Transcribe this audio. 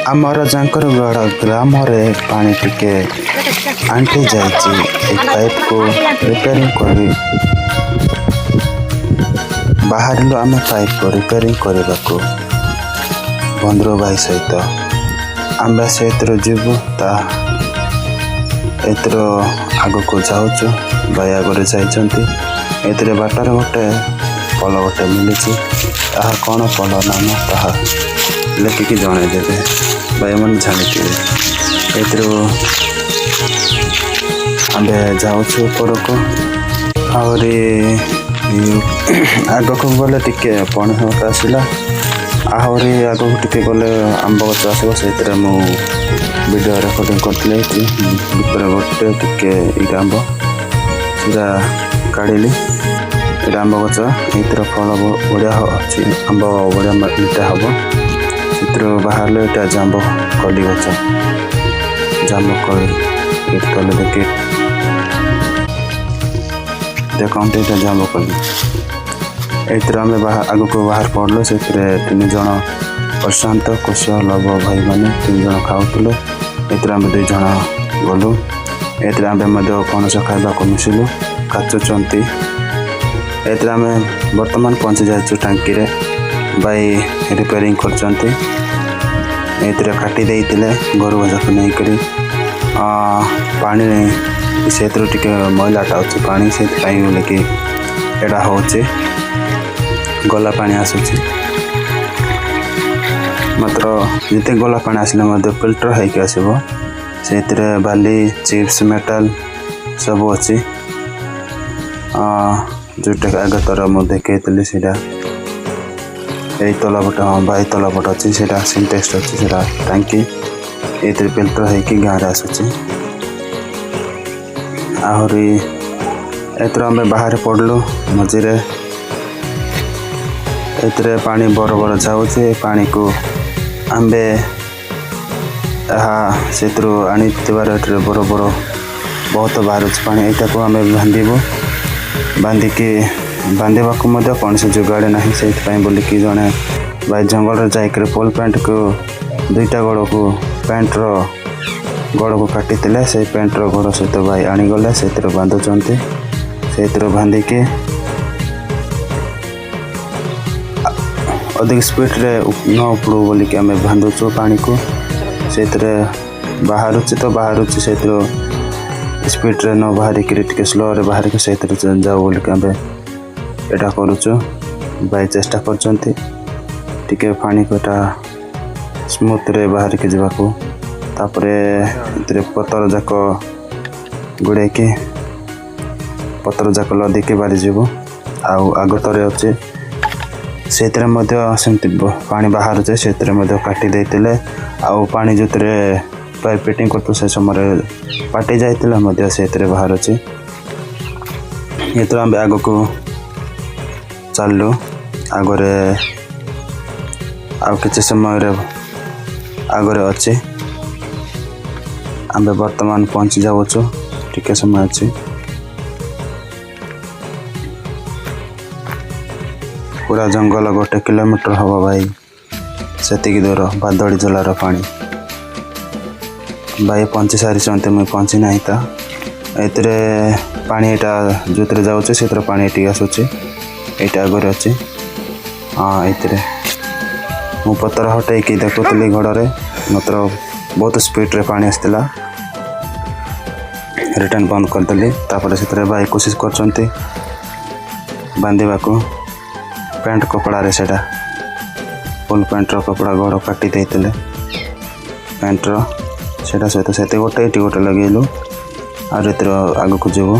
आमर जांकरगढ़ ग्राम रे पानी टिके आंटी जाइए पाइप को रिपेयरिंग करी बाहर आम पाइप को रिपेयरिंग करने को बंधु भाई सहित आम से जीवु ता एतर आग को जाऊँ भाई आगे जाइए बाटर गोटे पल गोटे मिली कौन पल नाम ताहा लेखिकी जनईदेवे भाई मैंने जानी आमे जाऊँ ऊपर को आहरी आग को गले टिके पणस आसला आहरी आग को टिके गले आंब गच आसो से वीडियो रेकर्डिंग करते गोटे टिके ये आंब सीधा काढ़ी ये आंब गच ये फल बढ़िया अच्छी आंब बढ़िया मिठा हम से बाहर ये जांब कली गच जांब कली तले देखते ये जांब कली ये आम आग को बाहर पड़ल से 3 जन प्रशांत कुशल भाई मैंने 3 जन खाऊले ये आम 2 जन गलु ये आम पणस खावा मिसिलु काचुंट ये आम बर्तमान पहुँची जाइए टांकी रे भाई रिपेयरिंग कर काटी देते घर भजाक नहीं करी पानी से टिके मैलाटा अच्छे पानी से बोले कि एटा होचे गला पानी आसूची मात्र जिते गला पानी आसले फिल्टर होके आसो से बाली चिप्स मेटल सब अच्छी जोटा आगे तर मुझे देखी सीटा यही तलपट हाँ भाई तलपट अच्छी से सिंटेक्स अच्छी से टांकी ये फिल्टर होगी गाँव में आसूची आहरी एथर आम बाहर पड़लु मझे ये पानी बर बर जाऊे पानी को आंबे से आनी बर बर बहुत बाहर पानी यहाँ को आम बांधबू बांधिकी बांधवा कौन से जुगाड़े ना से बोलिकी जड़े भाई जंगल जाकर पोल पैंट को 2टा गोड़ को पैंट गोड़ को काटी से पैंट गोड़ सहित भाई आनीगले से बांधुंट से बांधिकी अधिक स्पीड रे न उपड़ू बोलिकी आम बांधुचु पानी को से बाहर तो बाहर से स्पीड रे न बाहरिक स्लो रे बाहर के से जाऊ बोलिकी आम एटा करुचु भाई चेष्टा करके पानी को स्मूथ रे बाहर के जावाको तापरे पतर जाक गुड़े की पतर जाक लदिकी बारी जीवु आग तरे अच्छे से पानी बाहर से काटी देते आउ पानी जो पाइप फिटिंग कर से समय पाटी जाइए से बाहर अच्छे ये तो आम आग को चलु आगरे कि समय आगरे अच्छे आम बर्तमान पहुँची जाऊँ टिके समय अच्छी पूरा जंगल 1 किलोमीटर हम भाई से दूर बादड़ी जलार पानी भाई पहुँची सारी मुझे पहुँची ना तो ये पानी यहाँ जो जाऊँ से पानी ये आसूँ ये आगे अच्छे हाँ ये मु पतर हटैकी देखुली घड़े मात्र बहुत स्पीड रे पानी आसला रिटर्न बंद करदेली से भाई कोशिश कर बांधवा को पैंट कपड़ा रे सेटा फुल पैंट कपड़ा गोड़ काटी देते पैंट सेटा सहित से गोटे गोटे लगेलु आर आग को जीवु